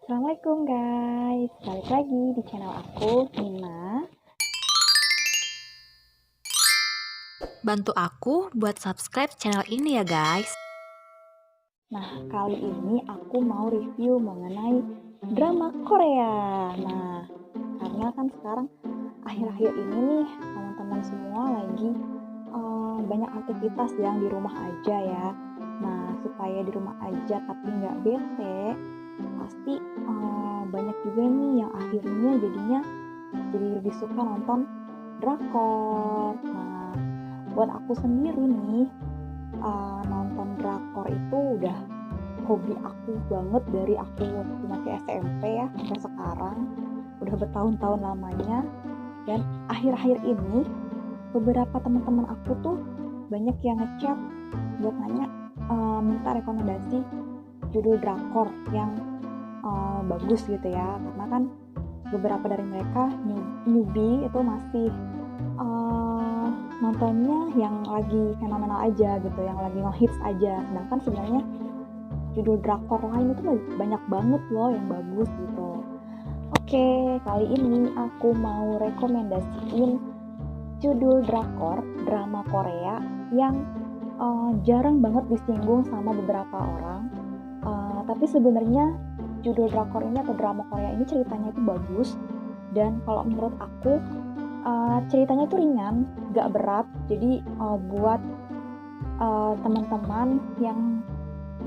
Assalamualaikum guys, balik lagi di channel aku, Nina. Bantu aku buat subscribe channel ini ya guys. Nah, kali ini aku mau review mengenai drama Korea. Nah, karena kan sekarang akhir-akhir ini nih teman-teman semua lagi banyak aktivitas yang di rumah aja ya. Nah, supaya di rumah aja tapi nggak bete, pasti banyak juga nih yang akhirnya jadinya jadi lebih suka nonton drakor. Nah, buat aku sendiri nih, nonton drakor itu udah hobi aku banget dari aku waktu masih SMP ya sampai sekarang, udah bertahun-tahun lamanya. Dan akhir-akhir ini beberapa teman-teman aku tuh banyak yang ngechat buat nanya, minta rekomendasi judul drakor yang bagus gitu ya, karena kan beberapa dari mereka newbie itu masih nontonnya yang lagi fenomenal aja gitu, yang lagi ngehits aja, sedangkan sebenarnya judul drakor lain itu banyak banget loh yang bagus gitu. Oke, kali ini aku mau rekomendasiin judul drakor drama Korea yang jarang banget disinggung sama beberapa orang, tapi sebenarnya judul drakor ini atau drama Korea ini ceritanya itu bagus, dan kalau menurut aku ceritanya itu ringan, gak berat. Jadi buat teman-teman yang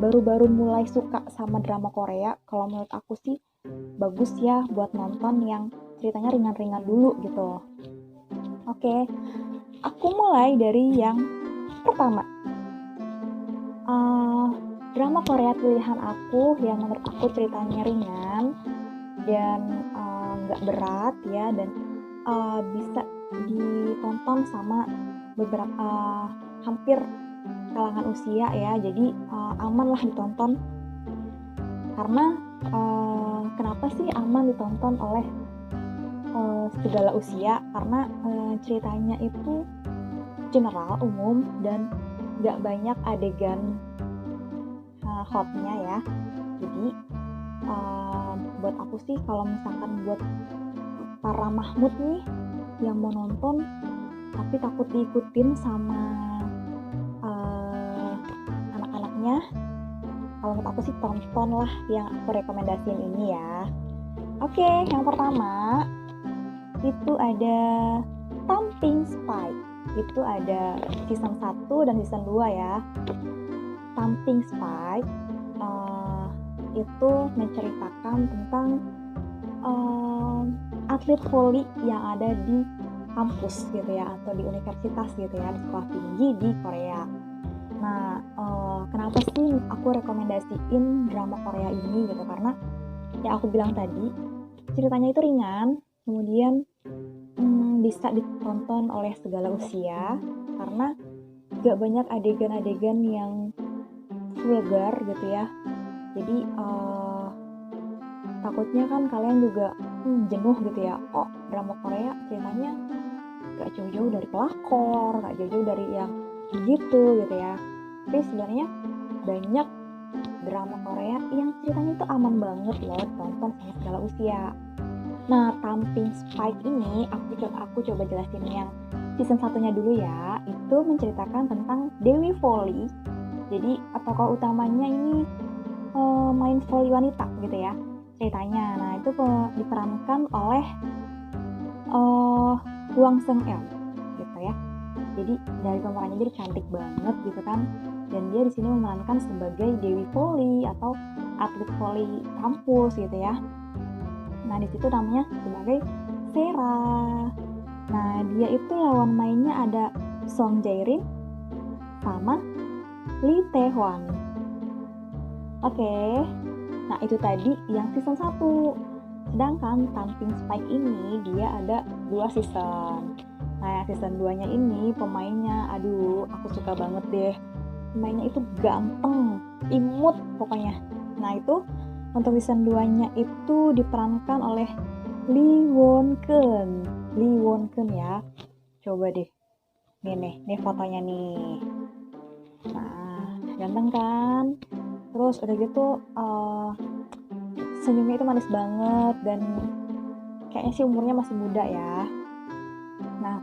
baru-baru mulai suka sama drama Korea, kalau menurut aku sih bagus ya buat nonton yang ceritanya ringan-ringan dulu gitu. Oke, aku mulai dari yang pertama. Drama Korea pilihan aku yang menurut aku ceritanya ringan dan nggak berat ya, dan bisa ditonton sama beberapa hampir kalangan usia ya, jadi aman lah ditonton. Karena kenapa sih aman ditonton oleh segala usia? Karena ceritanya itu general, umum, dan nggak banyak adegan hotnya ya. Jadi buat aku sih, kalau misalkan buat para Mahmud nih yang mau nonton tapi takut diikutin sama anak-anaknya, kalau menurut aku sih tonton lah yang aku rekomendasiin ini ya. Oke, yang pertama itu ada Thumping Spike. Itu ada season 1 dan season 2 ya. Thumping Spike itu menceritakan tentang atlet voli yang ada di kampus gitu ya, atau di universitas gitu ya, di sekolah tinggi di Korea. Nah, kenapa sih aku rekomendasiin drama Korea ini gitu? Karena yang aku bilang tadi, ceritanya itu ringan, kemudian bisa ditonton oleh segala usia, karena gak banyak adegan-adegan yang vulgar gitu ya. Jadi takutnya kan kalian juga jenuh gitu ya. Oh, drama Korea ceritanya gak jauh-jauh dari pelakor, gak jauh-jauh dari yang begitu gitu ya. Tapi sebenarnya banyak drama Korea yang ceritanya itu aman banget loh ditonton sama segala usia. Nah, Thumping Spike ini aku coba jelasin yang season satunya dulu ya. Itu menceritakan tentang Dewi Voli. Jadi tokoh utamanya ini main voli wanita gitu ya ceritanya. Nah, itu diperankan oleh Hwang Seung-eun gitu ya. Jadi dari pemerannya jadi cantik banget gitu kan. Dan dia di sini memerankan sebagai Dewi Voli atau atlet voli kampus gitu ya. Nah, di situ namanya sebagai Sera. Nah, dia itu lawan mainnya ada Song Jae-rin sama Lee Tae-hwan. Oke. Nah, itu tadi yang season 1. Sedangkan Thumping Spike ini dia ada 2 season. Nah, season 2-nya ini pemainnya, aduh, aku suka banget deh. Pemainnya itu ganteng, imut pokoknya. Nah, itu untuk season 2-nya itu diperankan oleh Lee Won-keun. Lee Won-keun ya. Coba deh. Nih fotonya nih. Nah, ganteng kan? Terus udah gitu senyumnya itu manis banget dan kayaknya sih umurnya masih muda ya. Nah,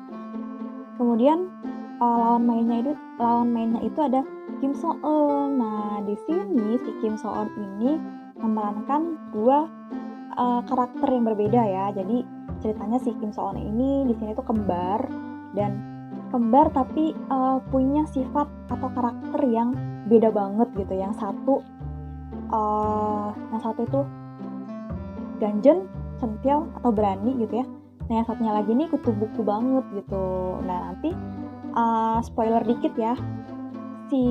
kemudian lawan mainnya itu ada Kim So Eun. Nah, di sini si Kim So Eun ini memerankan dua karakter yang berbeda ya. Jadi ceritanya si Kim So Eun ini di sini tuh kembar tapi punya sifat atau karakter yang beda banget gitu. Yang satu itu ganjen, centil atau berani gitu ya. Nah, yang satunya lagi nih kutu buku banget gitu. Nah, nanti spoiler dikit ya, si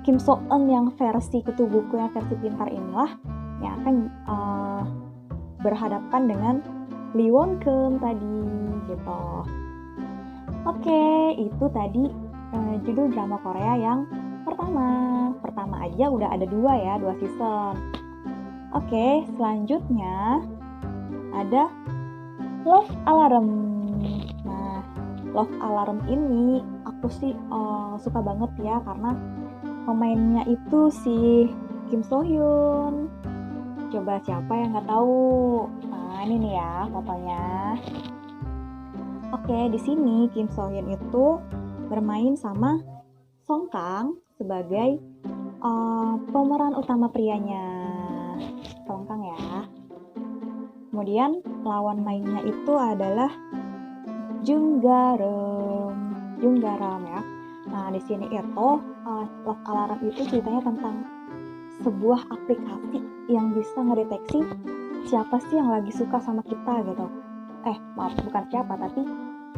Kim So Eun yang versi kutu buku, yang versi pintar inilah yang akan berhadapan dengan Lee Won Keum tadi gitu. Oke, itu tadi judul drama Korea yang pertama aja udah ada 2 season. Oke, selanjutnya ada Love Alarm. Nah, Love Alarm ini aku sih suka banget ya, karena pemainnya itu si Kim So Hyun. Coba siapa yang nggak tahu? Nah, ini nih ya fotonya. Oke, di sini Kim So Hyun itu bermain sama Song Kang sebagai pemeran utama prianya. Song Kang ya. Kemudian lawan mainnya itu adalah Jung Garam ya. Nah, di sini itu Love Alarm itu ceritanya tentang sebuah aplikasi yang bisa ngedeteksi siapa sih yang lagi suka sama kita gitu. Maaf, bukan siapa, tapi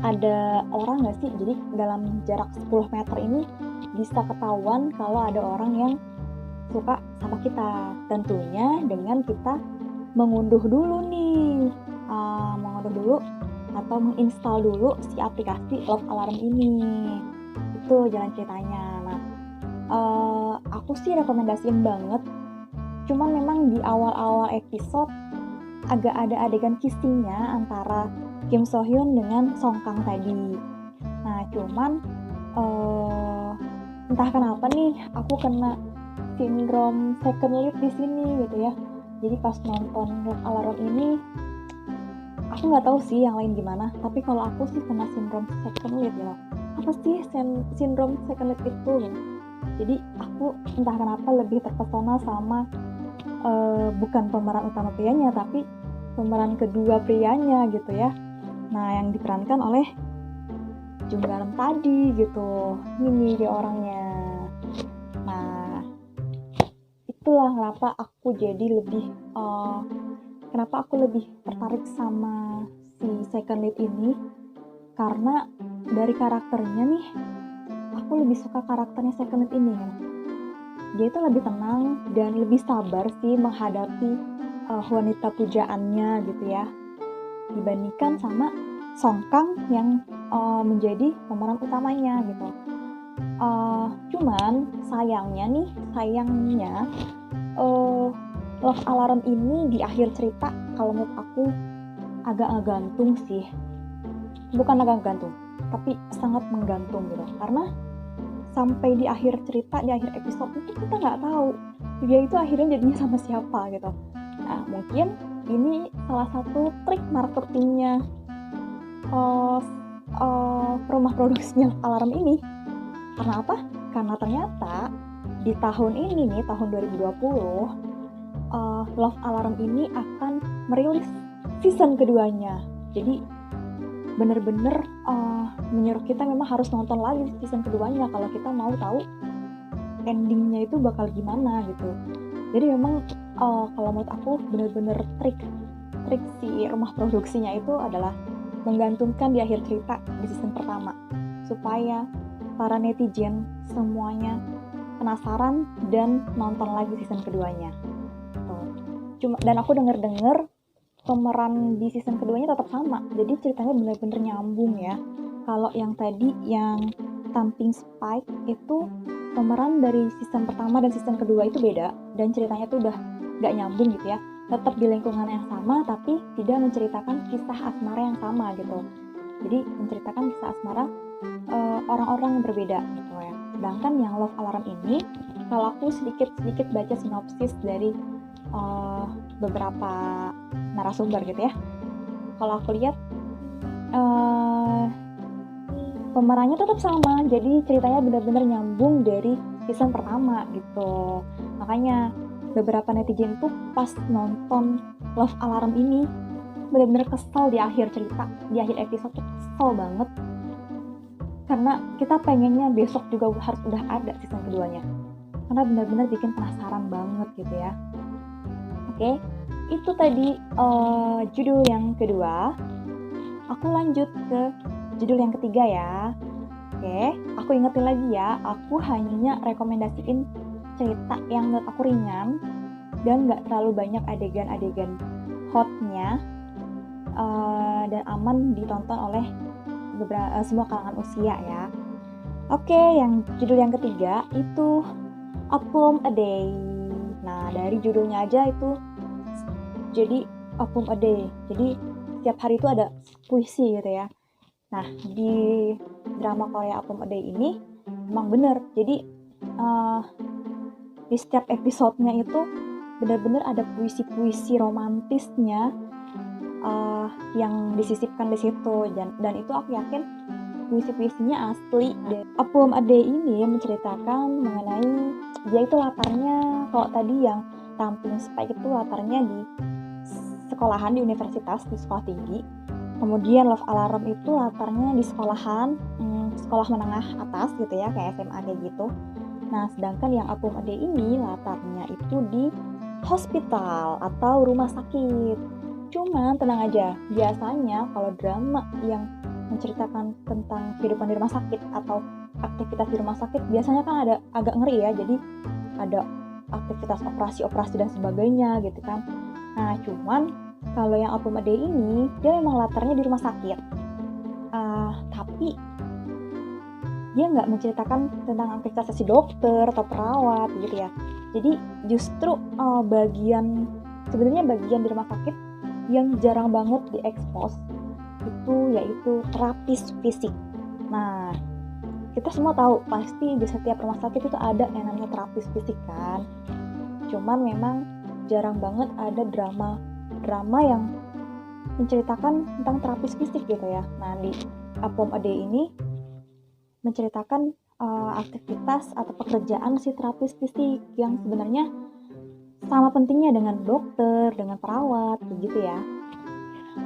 ada orang nggak sih? Jadi dalam jarak 10 meter ini bisa ketahuan kalau ada orang yang suka sama kita. Tentunya dengan kita mengunduh dulu atau menginstal dulu si aplikasi Love Alarm ini. Itu jalan ceritanya. Nah, aku sih rekomendasiin banget. Cuman memang di awal-awal episode agak ada adegan kissingnya antara Kim So Hyun dengan Song Kang tadi. Nah, cuman entah kenapa nih aku kena sindrom second lead di sini gitu ya. Jadi pas nonton Love Alarm ini, aku nggak tahu sih yang lain gimana, tapi kalau aku sih kena sindrom second lead gitu. Apa sih sindrom second lead itu? Jadi aku entah kenapa lebih terpesona sama bukan pemeran utama prianya, tapi pemeran kedua prianya gitu ya. Nah, yang diperankan oleh Jung Garam tadi gitu. Ini dia orangnya. Nah, itulah kenapa aku lebih tertarik sama si second lead ini, karena dari karakternya nih aku lebih suka karakternya second lead ini ya. Dia itu lebih tenang dan lebih sabar sih menghadapi wanita pujaannya gitu ya, dibandingkan sama Song Kang yang menjadi pemeran utamanya gitu. Cuman sayangnya Love Alarm ini di akhir cerita kalau menurut aku agak ngegantung sih. Bukan agak ngegantung, tapi sangat menggantung gitu. Karena sampai di akhir cerita, di akhir episode itu kita nggak tahu dia itu akhirnya jadinya sama siapa gitu. Nah, mungkin ini salah satu trik marketingnya rumah produksinya Alarm ini. Karena apa? Karena ternyata di tahun ini nih, tahun 2020, Love Alarm ini akan merilis season keduanya. Jadi bener-bener menyuruh kita memang harus nonton lagi season keduanya kalau kita mau tahu endingnya itu bakal gimana gitu. Jadi memang kalau menurut aku bener-bener trik si rumah produksinya itu adalah menggantungkan di akhir cerita di season pertama supaya para netizen semuanya penasaran dan nonton lagi season keduanya. Dan aku denger pemeran di season keduanya tetap sama, jadi ceritanya bener-bener nyambung ya. Kalau yang tadi yang Thumping Spike itu pemeran dari season pertama dan season kedua itu beda, dan ceritanya tuh udah gak nyambung gitu ya. Tetap di lingkungan yang sama tapi tidak menceritakan kisah asmara yang sama gitu. Jadi menceritakan kisah asmara orang-orang yang berbeda gitu ya. Sedangkan yang Love Alarm ini, kalau aku sedikit baca sinopsis dari beberapa narasumber gitu ya. Kalau aku lihat pemerannya tetap sama, jadi ceritanya benar-benar nyambung dari season pertama gitu. Makanya beberapa netizen tuh pas nonton Love Alarm ini benar-benar kesel di akhir cerita, di akhir episode tuh kesel banget. Karena kita pengennya besok juga harus udah ada season keduanya. Karena benar-benar bikin penasaran banget gitu ya. Oke, itu tadi judul yang kedua. Aku lanjut ke judul yang ketiga ya. Oke, aku ingetin lagi ya, aku hanya rekomendasiin cerita yang menurut aku ringan dan gak terlalu banyak adegan-adegan hotnya, dan aman ditonton oleh semua kalangan usia ya. Oke, yang judul yang ketiga itu A Poem a Day. Nah, dari judulnya aja itu jadi A Poem a Day. Jadi setiap hari itu ada puisi gitu ya. Nah, di drama Korea A Poem a Day ini emang bener. Jadi di setiap episodenya itu benar-benar ada puisi-puisi romantisnya yang disisipkan di situ, dan itu aku yakin puisi-puisinya asli. A Poem a Day ini menceritakan mengenai dia itu latarnya, kalau tadi yang Tamping Spike itu latarnya di sekolahan, di universitas, di sekolah tinggi. Kemudian Love Alarm itu latarnya di sekolahan, sekolah menengah atas gitu ya, kayak SMA kayak gitu. Nah, sedangkan yang A Poem a Day ini latarnya itu di hospital atau rumah sakit. Cuman tenang aja, biasanya kalau drama yang menceritakan tentang kehidupan di rumah sakit atau aktivitas di rumah sakit biasanya kan ada agak ngeri ya, jadi ada aktivitas operasi dan sebagainya gitu kan. Nah, cuman kalau yang A Poem a Day ini dia memang latarnya di rumah sakit, tapi dia nggak menceritakan tentang aktivitas si dokter atau perawat gitu ya. Jadi justru sebenarnya bagian di rumah sakit yang jarang banget diekspos itu yaitu terapis fisik. Nah, kita semua tahu pasti di setiap rumah sakit itu ada yang namanya terapis fisik kan. Cuman memang jarang banget ada drama yang menceritakan tentang terapis fisik gitu ya. Nah, di A Poem a Day ini menceritakan aktivitas atau pekerjaan si terapis fisik yang sebenarnya sama pentingnya dengan dokter, dengan perawat, begitu ya.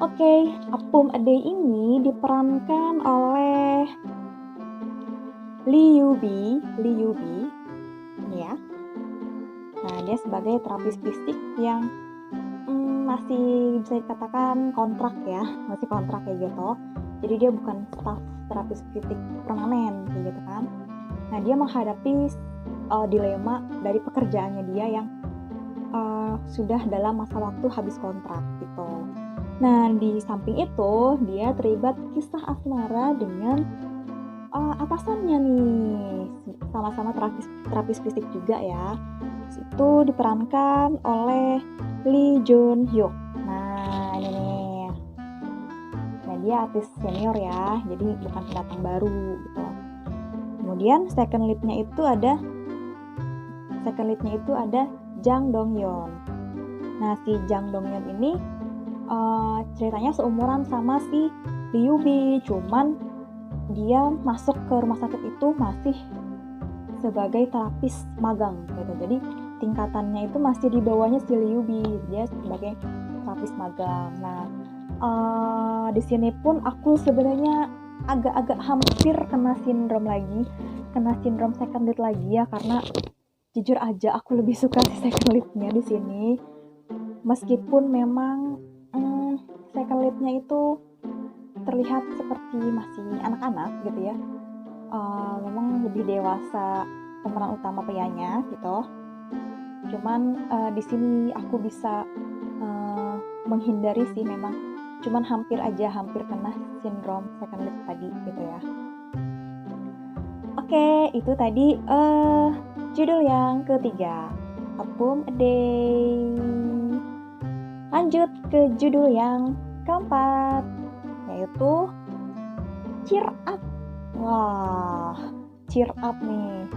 Oke, A Poem a Day ini diperankan oleh Lee Yoo-bi ya. Nah, dia sebagai terapis fisik yang masih bisa dikatakan kontrak ya, masih kontrak kayak gitu. Jadi dia bukan staf terapis fisik permanen kayak gitu kan. Nah, dia menghadapi dilema dari pekerjaannya dia yang sudah dalam masa waktu habis kontrak gitu. Nah, di samping itu dia terlibat kisah asmara dengan atasannya nih, sama-sama terapis fisik juga ya. Itu diperankan oleh Lee Jun Hyuk. Nah, ini nih. Nah, dia artis senior ya, jadi bukan pendatang baru gitu. Kemudian second lead-nya itu ada Jang Dong Yeon. Nah, si Jang Dong Yeon ini ceritanya seumuran sama si Lee Yoo-bi, cuman dia masuk ke rumah sakit itu masih sebagai terapis magang gitu. Jadi tingkatannya itu masih di bawahnya si Lee Yoo-bi, dia sebagai terapis magang. Nah, di sini pun aku sebenarnya agak-agak hampir kena sindrom second lead lagi ya, karena jujur aja aku lebih suka si second lead-nya di sini. Meskipun memang second lead-nya itu terlihat seperti masih anak-anak gitu ya. Memang lebih dewasa pemeran utama prianya gitu. Cuman di sini aku bisa menghindari sih, memang cuman hampir kena sindrom second lead tadi gitu ya. Oke, itu tadi judul yang ketiga, A Poem a Day. Lanjut ke judul yang keempat, yaitu Cheer Up. Wah, Cheer Up nih.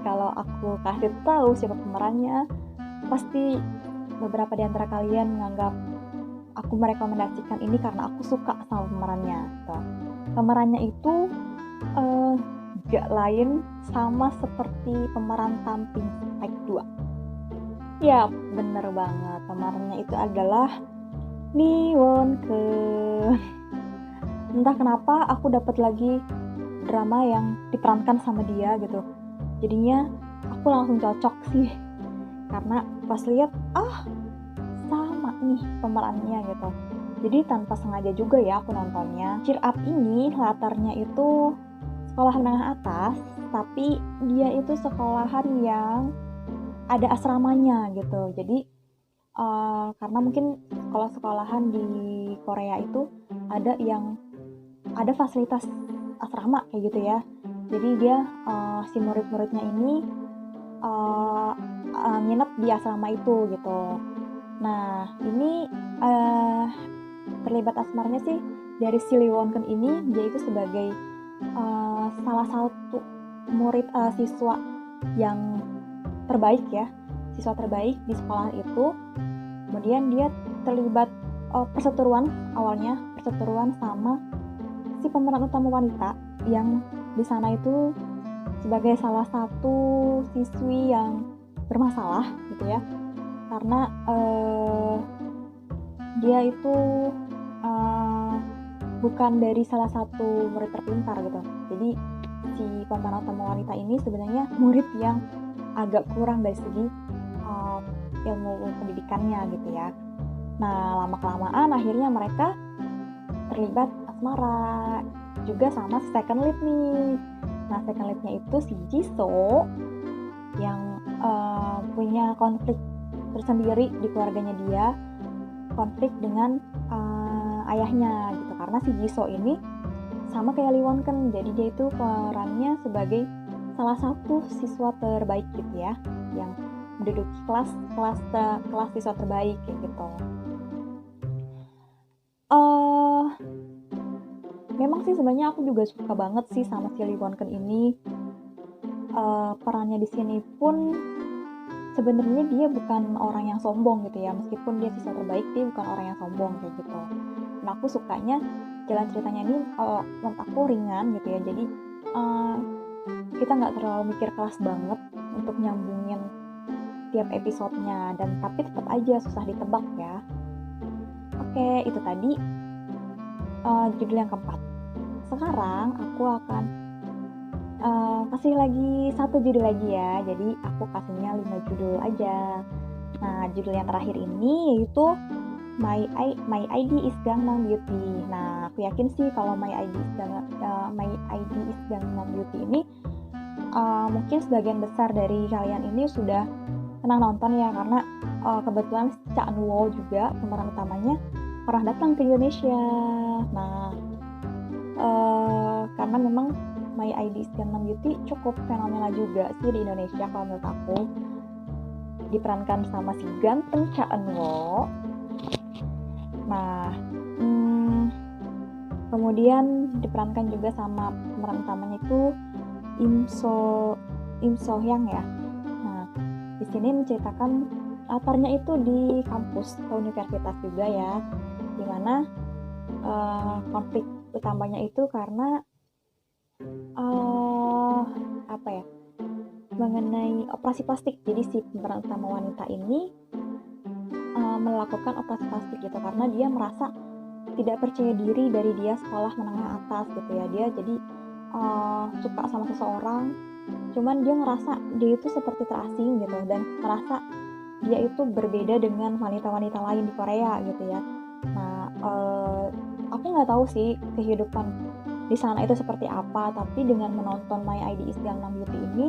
Kalau aku kasih tahu siapa pemerannya, pasti beberapa di antara kalian menganggap aku merekomendasikan ini karena aku suka sama pemerannya gitu. Pemerannya itu gak lain sama seperti pemeran Tamping Spike 2. Ya bener banget, pemerannya itu adalah Lee Won-keun. Entah kenapa aku dapat lagi drama yang diperankan sama dia gitu, jadinya aku langsung cocok sih, karena pas lihat sama nih pemerannya gitu. Jadi tanpa sengaja juga ya aku nontonnya. Cheer Up ini latarnya itu sekolah menengah atas, tapi dia itu sekolahan yang ada asramanya gitu. Jadi karena mungkin sekolah-sekolahan di Korea itu ada fasilitas asrama kayak gitu ya. Jadi dia si murid-muridnya ini nginep di asrama itu gitu. Nah ini terlibat asmarnya sih dari si Lee Won-keun ini, dia itu sebagai salah satu murid siswa yang terbaik ya, siswa terbaik di sekolah itu. Kemudian dia terlibat perseteruan sama si pemeran utama wanita yang di sana itu sebagai salah satu siswi yang bermasalah gitu ya, karena dia itu bukan dari salah satu murid terpintar gitu. Jadi si pemeran utama wanita ini sebenarnya murid yang agak kurang dari segi ilmu pendidikannya gitu ya. Nah lama-kelamaan akhirnya mereka terlibat asmara juga sama second lead nih. Nah second leadnya itu si Jisoo yang punya konflik tersendiri di keluarganya dia, konflik dengan ayahnya gitu, karena si Jisoo ini sama kayak Lee Won-keun, jadi dia itu perannya sebagai salah satu siswa terbaik gitu ya, yang menduduki kelas siswa terbaik kayak gitu. Memang sih sebenarnya aku juga suka banget sih sama si Lee Won-keun ini. Perannya di sini pun sebenarnya dia bukan orang yang sombong gitu ya, meskipun dia siswa terbaik, dia bukan orang yang sombong kayak gitu. Nah aku sukanya jalan ceritanya ini menurut aku ringan gitu ya, jadi kita nggak terlalu mikir keras banget untuk nyambungin tiap episodenya, dan tapi tetap aja susah ditebak ya. Oke, itu tadi judul yang keempat. Sekarang aku akan kasih lagi satu judul lagi ya, jadi aku kasihnya 5 judul aja. Nah judul yang terakhir ini yaitu My ID is Gangnam Beauty. Nah aku yakin sih kalau My ID is Gangnam Beauty ini mungkin sebagian besar dari kalian ini sudah pernah nonton ya, karena kebetulan Cha Eun-woo juga pemeran utamanya pernah datang ke Indonesia. Nah karena memang My ID is Gangnam Beauty cukup fenomenal juga sih di Indonesia kalau menurut aku, diperankan sama si ganteng Cha Eun-woo. Nah kemudian diperankan juga sama pemeran utamanya itu Im So Hyang ya. Nah di sini menceritakan latarnya itu di kampus atau universitas juga ya, dimana konflik utamanya itu karena mengenai operasi plastik. Jadi si pemeran utama wanita ini melakukan operasi plastik gitu, karena dia merasa tidak percaya diri dari dia sekolah menengah atas gitu ya. Dia jadi suka sama seseorang, cuman dia ngerasa dia itu seperti terasing gitu, dan merasa dia itu berbeda dengan wanita-wanita lain di Korea gitu ya. Nah aku nggak tahu sih kehidupan di sana itu seperti apa, tapi dengan menonton My ID is Gangnam Beauty ini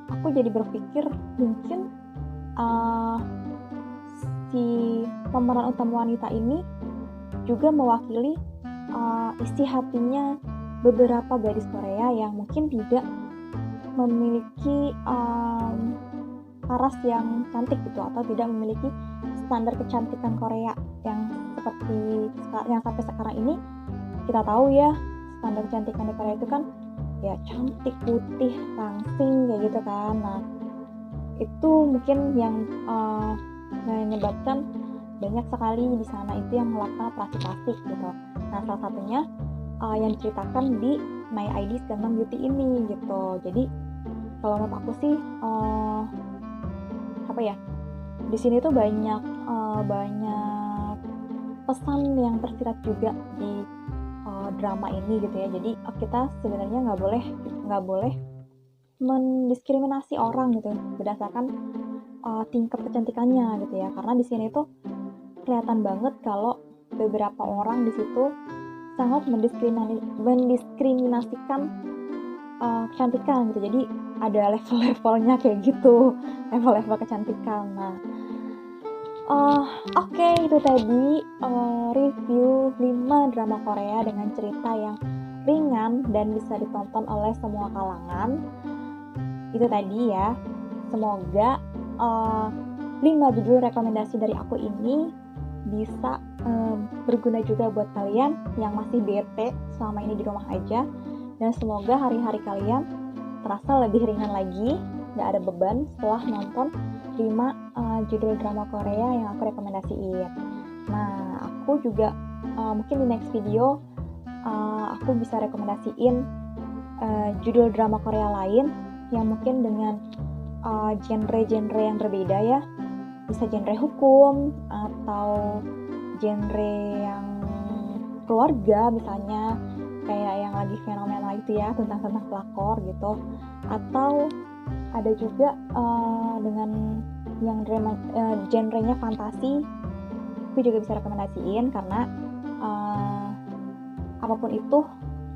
aku jadi berpikir mungkin si pemeran utama wanita ini juga mewakili isi hatinya beberapa gadis Korea yang mungkin tidak memiliki paras yang cantik gitu, atau tidak memiliki standar kecantikan Korea yang seperti yang sampai sekarang ini kita tahu ya, standar kecantikan di Korea itu kan ya cantik, putih, langsing kayak gitu kan. Nah itu mungkin yang menyebabkan banyak sekali di sana itu yang melakukan operasi plastik gitu. Nah, salah satunya yang diceritakan di My ID Gangnam Beauty ini gitu. Jadi kalau menurut aku sih di sini tuh banyak pesan yang tersirat juga di drama ini gitu ya. Jadi kita sebenarnya nggak boleh mendiskriminasi orang gitu berdasarkan tingkat kecantikannya gitu ya. Karena di sini tuh kelihatan banget kalau beberapa orang di situ sangat mendiskriminasikan kecantikan gitu. Jadi ada level-levelnya kayak gitu, level-level kecantikan. Nah, oke, itu tadi review 5 drama Korea dengan cerita yang ringan dan bisa ditonton oleh semua kalangan. Itu tadi ya. Semoga 5 judul rekomendasi dari aku ini bisa berguna juga buat kalian yang masih bete selama ini di rumah aja. Dan semoga hari-hari kalian terasa lebih ringan lagi, gak ada beban setelah nonton 5 judul drama Korea yang aku rekomendasiin. Nah, aku juga mungkin di next video aku bisa rekomendasiin judul drama Korea lain yang mungkin dengan genre-genre yang berbeda ya. Bisa genre hukum atau genre yang keluarga misalnya, kayak yang lagi fenomena itu ya, tentang pelakor gitu. Atau ada juga dengan yang genrenya fantasi, aku juga bisa rekomendasiin karena apapun itu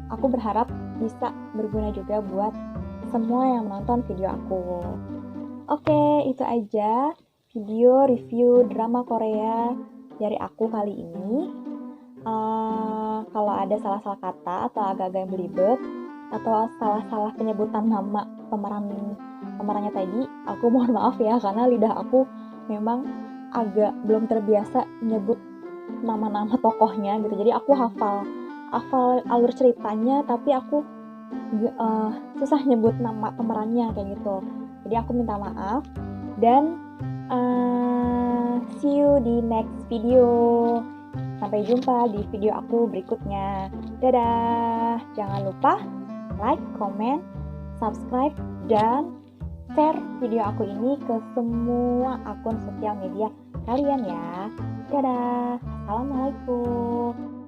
aku berharap bisa berguna juga buat semua yang menonton video aku. Oke, itu aja video review drama Korea dari aku kali ini. Kalau ada salah-salah kata atau agak-agak belibet atau salah-salah penyebutan nama pemerannya tadi, aku mohon maaf ya, karena lidah aku memang agak belum terbiasa nyebut nama-nama tokohnya gitu. Jadi aku hafal alur ceritanya, tapi aku susah nyebut nama pemerannya kayak gitu. Jadi aku minta maaf dan see you di next video. Sampai jumpa di video aku berikutnya. Dadah. Jangan lupa like, comment, subscribe, dan share video aku ini ke semua akun sosial media kalian ya. Dadah. Assalamualaikum.